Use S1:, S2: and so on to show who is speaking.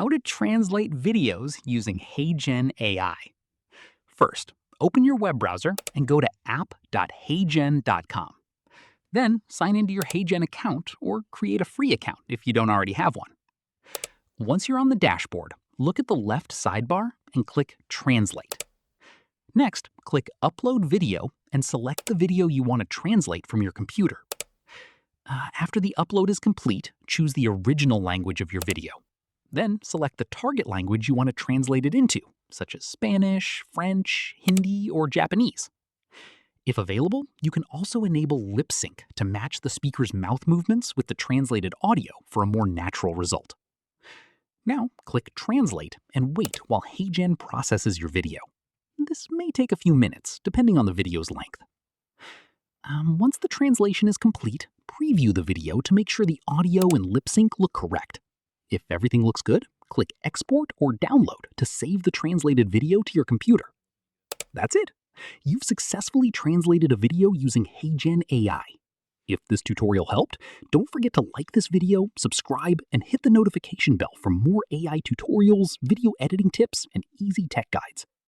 S1: How to translate videos using HeyGen AI. First, open your web browser and go to app.heygen.com. Then sign into your HeyGen account or create a free account if you don't already have one. Once you're on the dashboard, look at the left sidebar and click Translate. Next, click Upload Video and select the video you want to translate from your computer. After the upload is complete, choose the original language of your video. Then select the target language you want to translate it into, such as Spanish, French, Hindi, or Japanese. If available, you can also enable lip sync to match the speaker's mouth movements with the translated audio for a more natural result. Now, click Translate and wait while HeyGen processes your video. This may take a few minutes, depending on the video's length. Once the translation is complete, preview the video to make sure the audio and lip sync look correct. If everything looks good, click Export or Download to save the translated video to your computer. That's it! You've successfully translated a video using HeyGen AI. If this tutorial helped, don't forget to like this video, subscribe, and hit the notification bell for more AI tutorials, video editing tips, and easy tech guides.